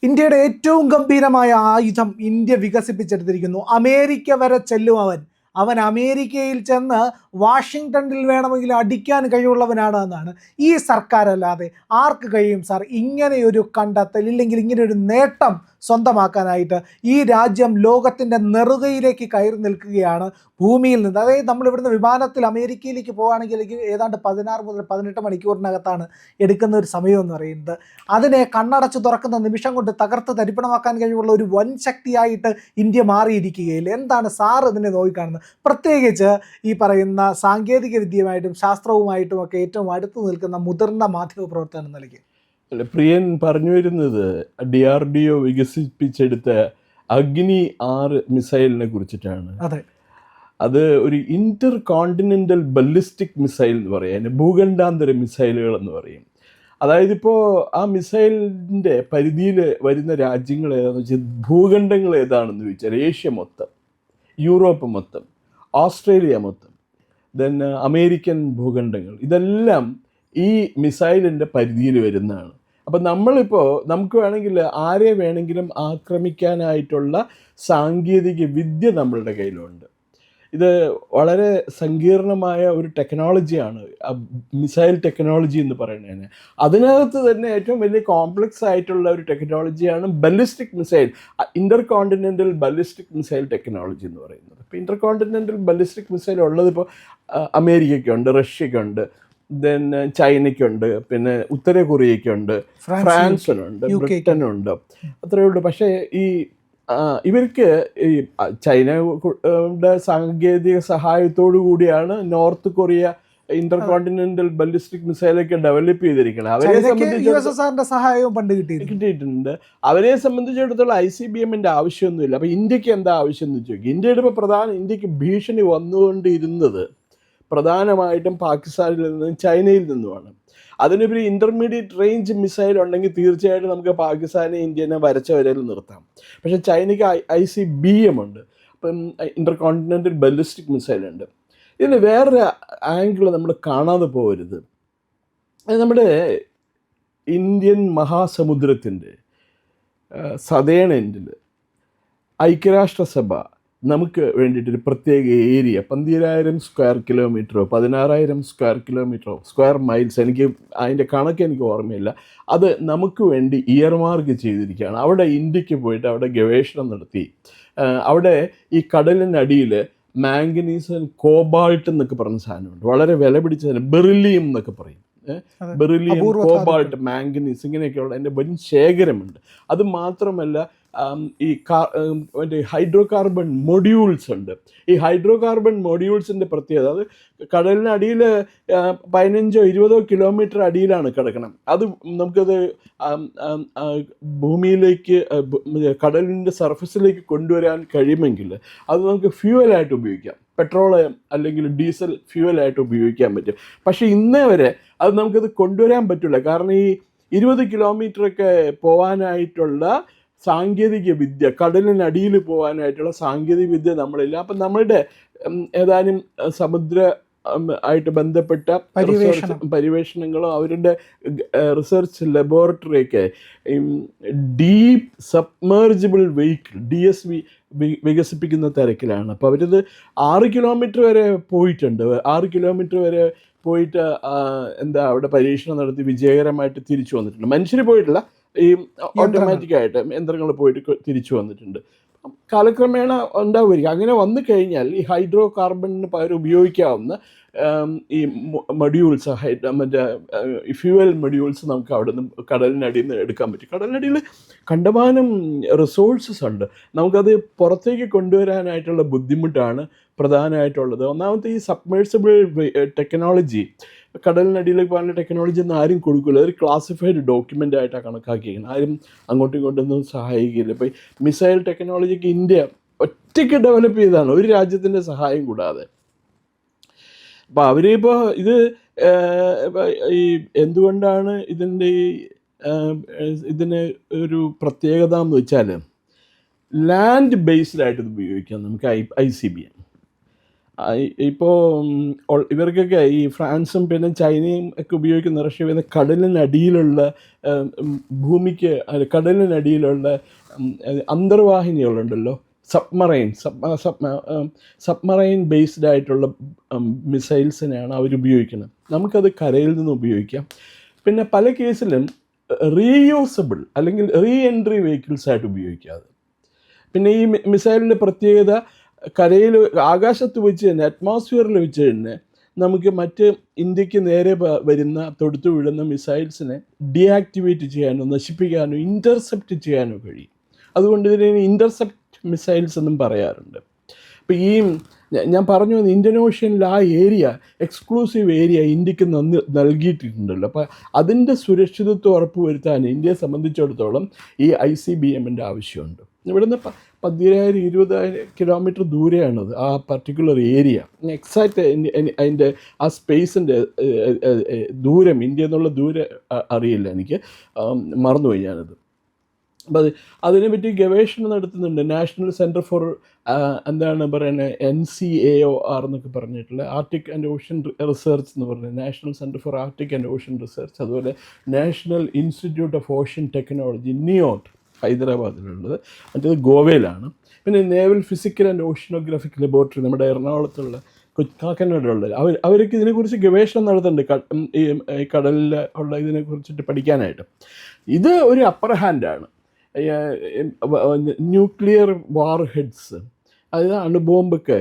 ഇന്ത്യയുടെ ഏറ്റവും ഗംഭീരമായ ആയുധം ഇന്ത്യ വികസിപ്പിച്ചെടുത്തിരിക്കുന്നു. അമേരിക്ക വരെ ചെല്ലും അവൻ അമേരിക്കയിൽ ചെന്ന് വാഷിങ്ടണിൽ വേണമെങ്കിൽ അടിക്കാൻ കഴിവുള്ളവനാണ് എന്നാണ്. ഈ സർക്കാരല്ലാതെ ആർക്ക് കഴിയും സാർ ഇങ്ങനെയൊരു കണ്ടെത്തൽ, ഇല്ലെങ്കിൽ ഇങ്ങനെയൊരു നേട്ടം സ്വന്തമാക്കാനായിട്ട്? ഈ രാജ്യം ലോകത്തിൻ്റെ നെറുകയിലേക്ക് കയറി നിൽക്കുകയാണ് ഭൂമിയിൽ നിന്ന്. അതായത് നമ്മൾ ഇവിടുന്ന് വിമാനത്തിൽ അമേരിക്കയിലേക്ക് പോകുകയാണെങ്കിൽ ഏതാണ്ട് 16 മുതൽ 18 മണിക്കൂറിനകത്താണ് എടുക്കുന്ന ഒരു സമയം എന്ന് പറയുന്നത്. അതിനെ കണ്ണടച്ച് തുറക്കുന്ന നിമിഷം കൊണ്ട് തകർത്ത് തരിപ്പണമാക്കാൻ കഴിവുള്ള ഒരു വൻ ശക്തിയായിട്ട് ഇന്ത്യ മാറിയിരിക്കുകയില്ല. എന്താണ് സാർ ഇതിനെ നോക്കിക്കാണുന്നത്? പ്രത്യേകിച്ച് ഈ പറയുന്ന സാങ്കേതിക വിദ്യയുമായിട്ടും ശാസ്ത്രവുമായിട്ടും ഒക്കെ ഏറ്റവും അടുത്ത് നിൽക്കുന്ന മുതിർന്ന മാധ്യമ പ്രവർത്തകൻ എന്ന നിലയ്ക്ക്. പ്രിയൻ പറഞ്ഞു വരുന്നത് DRDO വികസിപ്പിച്ചെടുത്ത അഗ്നി 6 മിസൈലിനെ കുറിച്ചിട്ടാണ്. അതെ, അത് ഒരു ഇന്റർ കോണ്ടിനെന്റൽ ബല്ലിസ്റ്റിക് മിസൈൽ എന്ന് പറയും, ഭൂഖണ്ഡാന്തര മിസൈലുകൾ എന്ന് പറയും. അതായത് ഇപ്പോൾ ആ മിസൈലിൻ്റെ പരിധിയിൽ വരുന്ന രാജ്യങ്ങൾ ഏതാണെന്ന് വെച്ചാൽ, ഭൂഖണ്ഡങ്ങൾ ഏതാണെന്ന് ചോദിച്ചാൽ ഏഷ്യ മൊത്തം, യൂറോപ്പ് മൊത്തം, ഓസ്ട്രേലിയ മൊത്തം, ദെൻ അമേരിക്കൻ ഭൂഖണ്ഡങ്ങൾ, ഇതെല്ലാം ഈ മിസൈലിൻ്റെ പരിധിയിൽ വരുന്നതാണ്. അപ്പം നമുക്ക് വേണമെങ്കിൽ ആരെ വേണമെങ്കിലും ആക്രമിക്കാനായിട്ടുള്ള സാങ്കേതിക വിദ്യ നമ്മളുടെ കയ്യിലുണ്ട്. ഇത് വളരെ സങ്കീർണമായ ഒരു ടെക്നോളജിയാണ്, മിസൈൽ ടെക്നോളജി എന്ന് പറയുന്നതിന്. അതിനകത്ത് തന്നെ ഏറ്റവും വലിയ കോംപ്ലക്സ് ആയിട്ടുള്ള ഒരു ടെക്നോളജിയാണ് ballistic missile, intercontinental ballistic missile technology എന്ന് പറയുന്നത്. ഇപ്പോൾ ഇന്റർ കോണ്ടിനെന്റൽ ബല്ലിസ്റ്റിക് മിസൈൽ ഉള്ളത് ഇപ്പോൾ അമേരിക്കയ്ക്കുണ്ട്, റഷ്യക്കുണ്ട്, ദെൻ ചൈനയ്ക്കുണ്ട്, പിന്നെ ഉത്തര കൊറിയയ്ക്കുണ്ട്, ഫ്രാൻസിനുണ്ട്, ബ്രിട്ടനുണ്ട്, അത്രയേ ഉള്ളൂ. പക്ഷേ ഇവർക്ക് ഈ ചൈനയുടെ സാങ്കേതിക സഹായത്തോടു കൂടിയാണ് North Korea intercontinental ballistic മിസൈലൊക്കെ ഡെവലപ്പ് ചെയ്തിരിക്കുന്നത്. അവരെ കിട്ടിയിട്ടുണ്ട്. അവരെ സംബന്ധിച്ചിടത്തോളം ICBMന്റെ ആവശ്യമൊന്നുമില്ല. അപ്പൊ ഇന്ത്യക്ക് എന്താ ആവശ്യം എന്ന് ചോദിക്കും. ഇന്ത്യക്ക് ഭീഷണി വന്നുകൊണ്ടിരുന്നത് പ്രധാനമായിട്ടും പാകിസ്ഥാനിൽ നിന്നും ചൈനയിൽ നിന്നുമാണ്. അതിനുപരി ഇന്റർമീഡിയറ്റ് റേഞ്ച് മിസൈൽ ഉണ്ടെങ്കിൽ തീർച്ചയായിട്ടും നമുക്ക് പാകിസ്ഥാനെ ഇന്ത്യനെ വരച്ച വരയിൽ നിർത്താം. പക്ഷേ ചൈനയ്ക്ക് ICBM ഉണ്ട്, അപ്പം ഇന്റർ കോണ്ടിനെന്റൽ ബല്ലിസ്റ്റിക് മിസൈൽ ഉണ്ട്. ഇതിന് വേറൊരു ആംഗിൾ നമ്മൾ കാണാതെ പോകരുത്. നമ്മുടെ ഇന്ത്യൻ മഹാസമുദ്രത്തിൻ്റെ സതേൺ എൻഡിൽ ഐക്യരാഷ്ട്രസഭ നമുക്ക് വേണ്ടിയിട്ടൊരു പ്രത്യേക ഏരിയ, 12,000 സ്ക്വയർ കിലോമീറ്ററോ 16,000 സ്ക്വയർ കിലോമീറ്ററോ സ്ക്വയർ മൈൽസ്, എനിക്ക് അതിൻ്റെ കണക്ക് എനിക്ക് ഓർമ്മയില്ല, അത് നമുക്ക് വേണ്ടി ഇയർമാർക്ക് ചെയ്തിരിക്കുകയാണ്. അവിടെ ഇന്ത്യക്ക് പോയിട്ട് അവിടെ ഗവേഷണം നടത്തി. അവിടെ ഈ കടലിനടിയിൽ മാംഗനീസ്, കോബാൾട്ട് എന്നൊക്കെ പറഞ്ഞ സാധനമുണ്ട്, വളരെ വില പിടിച്ച സാധനം, ബെറിലിയം എന്നൊക്കെ പറയും. ബെറിലിയം, കോബാൾട്ട്, മാംഗനീസ്, ഇങ്ങനെയൊക്കെയുള്ള എൻ്റെ വലിയ ശേഖരമുണ്ട്. അത് മാത്രമല്ല മറ്റേ ഹൈഡ്രോ കാർബൺ മൊഡ്യൂൾസ് ഉണ്ട്. ഈ ഹൈഡ്രോ കാർബൺ മൊഡ്യൂൾസിൻ്റെ പ്രത്യേകത, അത് കടലിനടിയിൽ 15-20 കിലോമീറ്റർ അടിയിലാണ് കിടക്കണം. അത് നമുക്കത് ഭൂമിയിലേക്ക്, കടലിൻ്റെ സർഫസിലേക്ക് കൊണ്ടുവരാൻ കഴിയുമെങ്കിൽ അത് നമുക്ക് ഫ്യൂവലായിട്ട് ഉപയോഗിക്കാം, പെട്രോളിയം അല്ലെങ്കിൽ ഡീസൽ ഫ്യൂവലായിട്ട് ഉപയോഗിക്കാൻ പറ്റും. പക്ഷേ ഇന്നേ വരെ അത് നമുക്കത് കൊണ്ടുവരാൻ പറ്റില്ല. കാരണം ഈ 20 കിലോമീറ്ററൊക്കെ പോകാനായിട്ടുള്ള സാങ്കേതിക വിദ്യ, കടലിനടിയിൽ പോകാനായിട്ടുള്ള സാങ്കേതിക വിദ്യ നമ്മളില്ല. അപ്പം നമ്മളുടെ ഏതാനും സമുദ്ര ആയിട്ട് ബന്ധപ്പെട്ട പര്യവേഷണങ്ങളും അവരുടെ റിസർച്ച് ലബോറട്ടറിയൊക്കെ ഡീപ്പ് സബ്മേർജിബിൾ വെഹിക്കിൾ DSV വികസിപ്പിക്കുന്ന തിരക്കിലാണ്. അപ്പോൾ അവരത് 6 കിലോമീറ്റർ വരെ പോയിട്ടുണ്ട്. 6 കിലോമീറ്റർ വരെ പോയിട്ട് അവിടെ പരീക്ഷണം നടത്തി വിജയകരമായിട്ട് തിരിച്ചു വന്നിട്ടുണ്ട്. മനുഷ്യർ പോയിട്ടില്ല, ഈ ഓട്ടോമാറ്റിക്കായിട്ട് യന്ത്രങ്ങൾ പോയിട്ട് തിരിച്ചു വന്നിട്ടുണ്ട്. കാലക്രമേണ ഉണ്ടാവുമായിരിക്കും. അങ്ങനെ വന്നു കഴിഞ്ഞാൽ ഈ ഹൈഡ്രോ കാർബണിന് പകരം ഉപയോഗിക്കാവുന്ന ഈ മൊഡ്യൂൾസ്, മറ്റേ ഫ്യൂവൽ മൊഡ്യൂൾസ് നമുക്ക് അവിടെ നിന്ന് കടലിനടിയിൽ നിന്ന് എടുക്കാൻ പറ്റും. കടലിനടിയിൽ കണ്ടമാനം റിസോഴ്സസ് ഉണ്ട്. നമുക്കത് പുറത്തേക്ക് കൊണ്ടുവരാനായിട്ടുള്ള ബുദ്ധിമുട്ടാണ് പ്രധാനമായിട്ടുള്ളത്. ഒന്നാമത്തെ ഈ സബ്മേഴ്സിബിൾ ടെക്നോളജി, കടലിനടിയിലേക്ക് പോകാനുള്ള ടെക്നോളജി ഒന്നും ആരും കൊടുക്കില്ല. ഒരു ക്ലാസിഫൈഡ് ഡോക്യുമെൻ്റ് ആയിട്ടാണ് കണക്കാക്കിയിരിക്കുന്നത്. ആരും അങ്ങോട്ടും ഇങ്ങോട്ടൊന്നും സഹായിക്കില്ല. ഇപ്പോൾ ഈ മിസൈൽ ടെക്നോളജിക്ക് ഇന്ത്യ ഒറ്റയ്ക്ക് ഡെവലപ്പ് ചെയ്തതാണ്, ഒരു രാജ്യത്തിൻ്റെ സഹായം കൂടാതെ. അപ്പോൾ അവരിപ്പോൾ ഈ എന്തുകൊണ്ടാണ് ഇതിന് ഒരു പ്രത്യേകത എന്ന് വെച്ചാൽ, ലാൻഡ് ബേസ്ഡ് ആയിട്ട് ഇത് ഉപയോഗിക്കാം നമുക്ക് ICBM. ഇപ്പോൾ ഇവർക്കൊക്കെ ഈ ഫ്രാൻസും പിന്നെ ചൈനയും ഒക്കെ ഉപയോഗിക്കുന്ന റഷ്യ ചെയ്യുന്ന കടലിനടിയിലുള്ള ഭൂമിക്ക് കടലിനടിയിലുള്ള അന്തർവാഹിനികളുണ്ടല്ലോ, സബ്മറൈൻ ബേസ്ഡ് ആയിട്ടുള്ള മിസൈൽസിനെയാണ് അവരുപയോഗിക്കുന്നത്. നമുക്കത് കരയിൽ നിന്ന് ഉപയോഗിക്കാം. പിന്നെ പല കേസിലും റീയൂസബിൾ അല്ലെങ്കിൽ റീ എൻട്രി വെഹിക്കിൾസ് ആയിട്ട് ഉപയോഗിക്കാതെ. പിന്നെ ഈ മിസൈലിൻ്റെ പ്രത്യേകത കരയിൽ ആകാശത്ത് വെച്ച് തന്നെ അറ്റ്മോസ്ഫിയറിൽ വെച്ച് തന്നെ നമുക്ക് മറ്റ് ഇന്ത്യക്ക് നേരെ വരുന്ന തൊടുത്തു വീഴുന്ന മിസൈൽസിനെ ഡീആക്ടിവേറ്റ് ചെയ്യാനോ നശിപ്പിക്കാനോ ഇൻ്റർസെപ്റ്റ് ചെയ്യാനോ കഴിയും. അതുകൊണ്ട് ഇതിനെ ഇൻ്റർസെപ്റ്റ് മിസൈൽസ് എന്നും പറയാറുണ്ട്. അപ്പോൾ ഈ ഞാൻ പറഞ്ഞു ഇന്ത്യൻ ഓഷ്യനിൽ ആ ഏരിയ എക്സ്ക്ലൂസീവ് ഏരിയ ഇന്ത്യക്ക് നൽകിയിട്ടുണ്ടല്ലോ. അപ്പോൾ അതിൻ്റെ സുരക്ഷിതത്വം ഉറപ്പുവരുത്താൻ ഇന്ത്യയെ സംബന്ധിച്ചിടത്തോളം ഈ ICBMൻ്റെ ആവശ്യമുണ്ട്. ഇവിടുന്ന് 10,000-20,000 കിലോമീറ്റർ ദൂരെയാണത് ആ പർട്ടിക്കുലർ ഏരിയ. എക്സാക്റ്റ് അതിൻ്റെ ആ സ്പേസിൻ്റെ ദൂരം, ഇന്ത്യ എന്നുള്ള ദൂരം അറിയില്ല, എനിക്ക് മറന്നുപോയി ഞാനത്. അപ്പം അതിനെപ്പറ്റി ഗവേഷണം നടത്തുന്നുണ്ട് നാഷണൽ സെൻറ്റർ ഫോർ എന്താണ് പറയുന്നത് NCAOR എന്നൊക്കെ പറഞ്ഞിട്ടുള്ള ആർട്ടിക് ആൻഡ് ഓഷ്യൻ റിസർച്ച് എന്ന് പറഞ്ഞത്, national centre for arctic and ocean research. അതുപോലെ national institute of ocean technology NIOT ഹൈദരാബാദിലുള്ളത്, മറ്റേത് ഗോവയിലാണ്. പിന്നെ naval physical and oceanographic laboratory നമ്മുടെ എറണാകുളത്തുള്ള കാക്കനാടുള്ളത്. അവർക്ക് ഇതിനെക്കുറിച്ച് ഗവേഷണം നടത്തുന്നുണ്ട്, ഈ കടലിൽ ഉള്ള ഇതിനെക്കുറിച്ചിട്ട് പഠിക്കാനായിട്ട്. ഇത് ഒരു അപ്പർ ഹാൻഡാണ്. ന്യൂക്ലിയർ വാർ ഹെഡ്സ്, അതായത് അണുബോംബൊക്കെ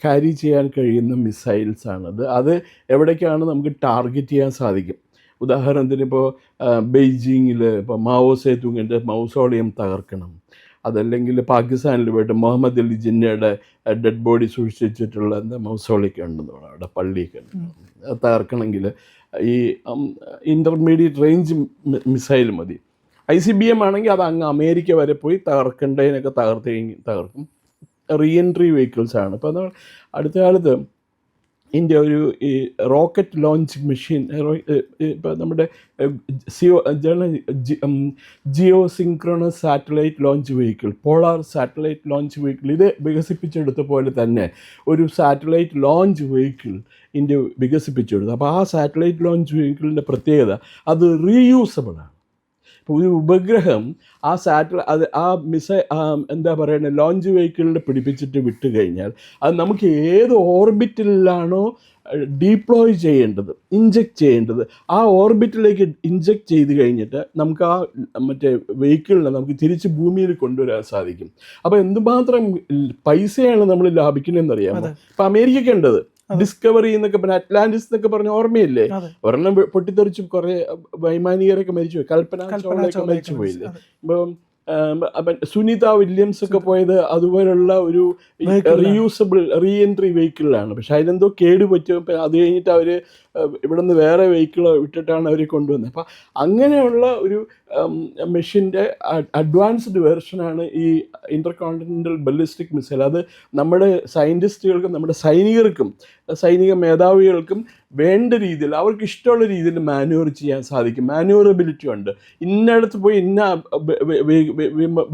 ക്യാരി ചെയ്യാൻ കഴിയുന്ന മിസൈൽസാണത്. അത് എവിടേക്കാണ് നമുക്ക് ടാർഗറ്റ് ചെയ്യാൻ സാധിക്കും. ഉദാഹരണത്തിന് ഇപ്പോൾ ബെയ്ജിങ്ങിൽ ഇപ്പോൾ മാവോ സേതുങ്ങിൻ്റെ മൗസോളിയം തകർക്കണം, അതല്ലെങ്കിൽ പാകിസ്ഥാനിൽ പോയിട്ട് മുഹമ്മദ് അലി ജിന്നയുടെ ഡെഡ് ബോഡി സൂക്ഷിച്ചിട്ടുള്ള മൗസോളിയൊക്കെ ഉണ്ടെന്ന് പറയാം, അവിടെ പള്ളിയൊക്കെ ഉണ്ട്. അത് തകർക്കണമെങ്കിൽ ഈ ഇൻ്റർമീഡിയറ്റ് റേഞ്ച് മിസൈൽ മതി. ICBM ആണെങ്കിൽ അത് അങ്ങ് അമേരിക്ക വരെ പോയി തകർക്കേണ്ടതിനൊക്കെ തകർക്കും. റീ എൻട്രി വെഹിക്കിൾസാണ്. ഇപ്പോൾ നമ്മൾ അടുത്ത കാലത്ത് ഇന്ത്യ ഒരു ഈ റോക്കറ്റ് ലോഞ്ച് മെഷീൻ, ഇപ്പോൾ നമ്മുടെ geosynchronous satellite launch vehicle, polar satellite launch vehicle, ഇത് വികസിപ്പിച്ചെടുത്ത പോലെ തന്നെ ഒരു സാറ്റലൈറ്റ് ലോഞ്ച് വെഹിക്കിൾ ഇന്ത്യ വികസിപ്പിച്ചെടുത്തു. അപ്പോൾ ആ സാറ്റലൈറ്റ് ലോഞ്ച് വെഹിക്കിളിൻ്റെ പ്രത്യേകത അത് റീയൂസബിളാണ്. ഇപ്പോൾ ഒരു ഉപഗ്രഹം ആ എന്താ പറയുന്നത് ലോഞ്ച് വെഹിക്കിളിൽ പിടിപ്പിച്ചിട്ട് വിട്ട് കഴിഞ്ഞാൽ അത് നമുക്ക് ഏത് ഓർബിറ്റിലാണോ ഡീപ്ലോയ് ചെയ്യേണ്ടത്, ഇഞ്ചെക്റ്റ് ചെയ്യേണ്ടത്, ആ ഓർബിറ്റിലേക്ക് ഇഞ്ചെക്റ്റ് ചെയ്ത് കഴിഞ്ഞിട്ട് നമുക്ക് ആ മറ്റേ വെഹിക്കിളിനെ നമുക്ക് തിരിച്ച് ഭൂമിയിൽ കൊണ്ടുവരാൻ സാധിക്കും. അപ്പോൾ എന്തുമാത്രം പൈസയാണ് നമ്മൾ ലാഭിക്കുന്നതെന്ന് അറിയാമോ? ഇപ്പം അമേരിക്കയ്ക്ക് ഉണ്ടത് ഡിസ്കവറി എന്നൊക്കെ പറഞ്ഞ, അറ്റ്ലാന്റിസ് എന്നൊക്കെ പറഞ്ഞ ഓർമ്മയില്ലേ? ഒരെണ്ണം പൊട്ടിത്തെറിച്ച് കുറേ വൈമാനികരൊക്കെ മരിച്ചുപോയി, കൽപ്പന ചൗളയൊക്കെ മരിച്ചു പോയില്ലേ? ഇപ്പം സുനിത വില്യംസ് ഒക്കെ പോയത് അതുപോലുള്ള ഒരു റീയൂസബിൾ റീ എൻട്രി വെഹിക്കിളിലാണ്. പക്ഷെ അതിനെന്തോ കേട് പറ്റും. അത് കഴിഞ്ഞിട്ട് അവർ ഇവിടെ നിന്ന് വേറെ വെഹിക്കിൾ വിട്ടിട്ടാണ് അവർ കൊണ്ടുവന്നത്. അപ്പം അങ്ങനെയുള്ള ഒരു മെഷീൻ്റെ അഡ്വാൻസ്ഡ് വെർഷനാണ് ഈ ഇൻ്റർകോണ്ടിനെൻ്റൽ ബലിസ്റ്റിക് മിസൈൽ. അത് നമ്മുടെ സയൻറ്റിസ്റ്റുകൾക്കും നമ്മുടെ സൈനിക മേധാവികൾക്കും വേണ്ട രീതിയിൽ അവർക്ക് ഇഷ്ടമുള്ള രീതിയിൽ മാനുവർ ചെയ്യാൻ സാധിക്കും. മാനുവറബിലിറ്റി ഉണ്ട്. ഇന്നടത്ത് പോയി ഇന്ന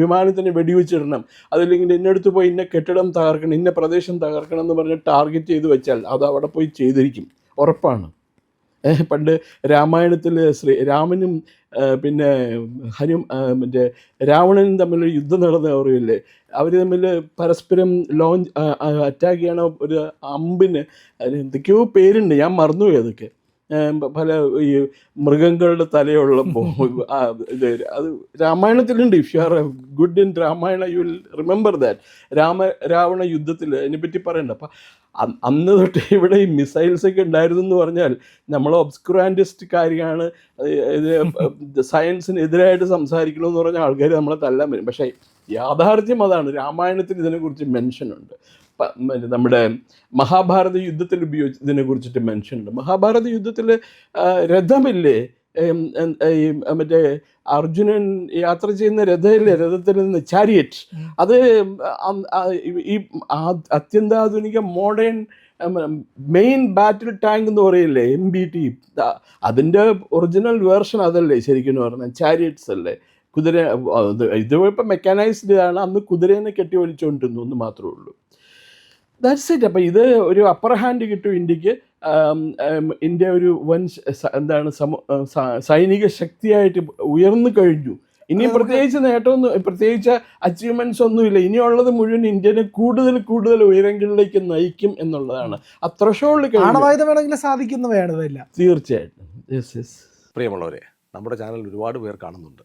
വിമാനത്തിന് വെടിവെച്ചിടണം, അതല്ലെങ്കിൽ ഇന്നടത്ത് പോയി ഇന്ന കെട്ടിടം തകർക്കണം, ഇന്ന പ്രദേശം തകർക്കണം എന്ന് പറഞ്ഞ് ടാർഗറ്റ് ചെയ്ത് വെച്ചാൽ അത് അവിടെ പോയി ചെയ്തിരിക്കും, ഉറപ്പാണ്. പണ്ട് രാമായണത്തിൽ രാമനും പിന്നെ മറ്റേ രാവണനും തമ്മിലൊരു യുദ്ധം നടന്ന ഓർമ്മയില്ലേ? അവർ തമ്മിൽ പരസ്പരം അറ്റാക്ക് ചെയ്യണ ഒരു അമ്പിന് എന്തൊക്കെയോ പേരുണ്ട്, ഞാൻ മറന്നുപോയി അതൊക്കെ. പല ഈ മൃഗങ്ങളുടെ തലയുള്ള ഇത് അത് രാമായണത്തിലുണ്ട്. If you are good in Ramayana you will remember that. Ravana യുദ്ധത്തിൽ അതിനെപ്പറ്റി പറയണ്ട. അപ്പം അന്ന് തൊട്ട് ഇവിടെ ഈ മിസൈൽസൊക്കെ ഉണ്ടായിരുന്നു എന്ന് പറഞ്ഞാൽ നമ്മൾ ഒബ്സ്കുറാൻറ്റിസ്റ്റ് കാര്യമാണ്, ഇത് സയൻസിന് എതിരായിട്ട് സംസാരിക്കണമെന്ന് പറഞ്ഞ ആൾക്കാർ നമ്മളെ തല്ലാൻ വരും. പക്ഷേ യാഥാർത്ഥ്യം അതാണ്. രാമായണത്തിൽ ഇതിനെക്കുറിച്ച് മെൻഷനുണ്ട്. നമ്മുടെ മഹാഭാരത യുദ്ധത്തിൽ ഉപയോഗിച്ച് ഇതിനെക്കുറിച്ചിട്ട് മെൻഷനുണ്ട്. മഹാഭാരത യുദ്ധത്തിൽ രഥമില്ലേ, മറ്റേ അർജുനൻ യാത്ര ചെയ്യുന്ന രഥമില്ലേ, രഥത്തിൽ നിന്ന് ചാരിയറ്റ്, അത് ഈ അത്യന്താധുനിക മോഡേൺ മെയിൻ ബാറ്റിൽ ടാങ്ക് എന്ന് പറയില്ലേ, MBT, അതിൻ്റെ ഒറിജിനൽ വേർഷൻ അതല്ലേ ശരിക്കും പറഞ്ഞാൽ, ചാരിയറ്റ്സ് അല്ലേ. കുതിര ഇത് ഇപ്പം മെക്കാനൈസ്ഡ് ആണ്. അന്ന് കുതിരേനെ കെട്ടി വലിച്ചുകൊണ്ടിരുന്നു എന്ന് മാത്രമേ ഉള്ളൂ. That's it. അപ്പം ഇത് ഒരു അപ്പർ ഹാൻഡ് കിട്ടും ഇന്ത്യക്ക്. ഇന്ത്യ ഒരു വൻ എന്താണ് സൈനിക ശക്തിയായിട്ട് ഉയർന്നു കഴിഞ്ഞു. ഇനി പ്രത്യേകിച്ച് നേട്ടമൊന്നും, പ്രത്യേകിച്ച് അച്ചീവ്മെന്റ്സ് ഒന്നുമില്ല. ഇനിയുള്ളത് മുഴുവൻ ഇന്ത്യനെ കൂടുതൽ കൂടുതൽ ഉയരങ്ങളിലേക്ക് നയിക്കും എന്നുള്ളതാണ്. ആ ത്രഷോൾഡ് ആണവായുധം വേണമെങ്കിൽ സാധിക്കുന്ന വേണമില്ല. തീർച്ചയായിട്ടും. പ്രിയമുള്ളവരെ, നമ്മുടെ ചാനൽ ഒരുപാട് പേർ കാണുന്നുണ്ട്.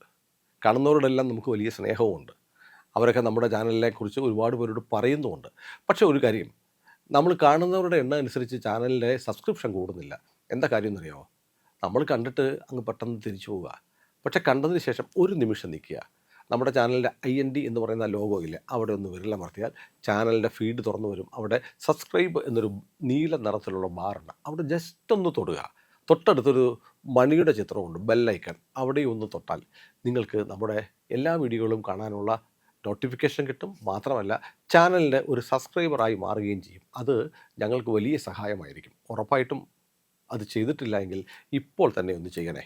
കാണുന്നവരോടെല്ലാം നമുക്ക് വലിയ സ്നേഹവുമുണ്ട്. അവരൊക്കെ നമ്മുടെ ചാനലിനെ കുറിച്ച് ഒരുപാട് പേരോട് പറയുന്നുമുണ്ട്. പക്ഷേ ഒരു കാര്യം, നമ്മൾ കാണുന്നവരുടെ എണ്ണം അനുസരിച്ച് ചാനലിൻ്റെ സബ്സ്ക്രിപ്ഷൻ കൂടുന്നില്ല. എന്താ കാര്യം എന്നറിയാമോ? നമ്മൾ കണ്ടിട്ട് അങ്ങ് പെട്ടെന്ന് തിരിച്ചു പോവുക. പക്ഷേ കണ്ടതിന് ശേഷം ഒരു നിമിഷം നിൽക്കുക. നമ്മുടെ ചാനലിൻ്റെ IND എന്ന് പറയുന്ന ലോഗോ ഇല്ലേ, അവിടെ ഒന്ന് വിരലമർത്തിയാൽ ചാനലിൻ്റെ ഫീഡ് തുറന്നു വരും. അവിടെ സബ്സ്ക്രൈബ് എന്നൊരു നീല നിറത്തിലുള്ള ബാറുണ്ട്. അവിടെ ജസ്റ്റ് ഒന്ന് തൊടുക. തൊട്ടടുത്തൊരു മണിയുടെ ചിത്രമുണ്ട്, ബെല്ലൈക്കൺ. അവിടെ ഒന്ന് തൊട്ടാൽ നിങ്ങൾക്ക് നമ്മുടെ എല്ലാ വീഡിയോകളും കാണാനുള്ള നോട്ടിഫിക്കേഷൻ കിട്ടും. മാത്രമല്ല ചാനലിൻ്റെ ഒരു സബ്സ്ക്രൈബറായി മാറുകയും ചെയ്യും. അത് ഞങ്ങൾക്ക് വലിയ സഹായമായിരിക്കും. ഉറപ്പായിട്ടും അത് ചെയ്തിട്ടില്ല എങ്കിൽ ഇപ്പോൾ തന്നെ ഒന്ന് ചെയ്യണേ.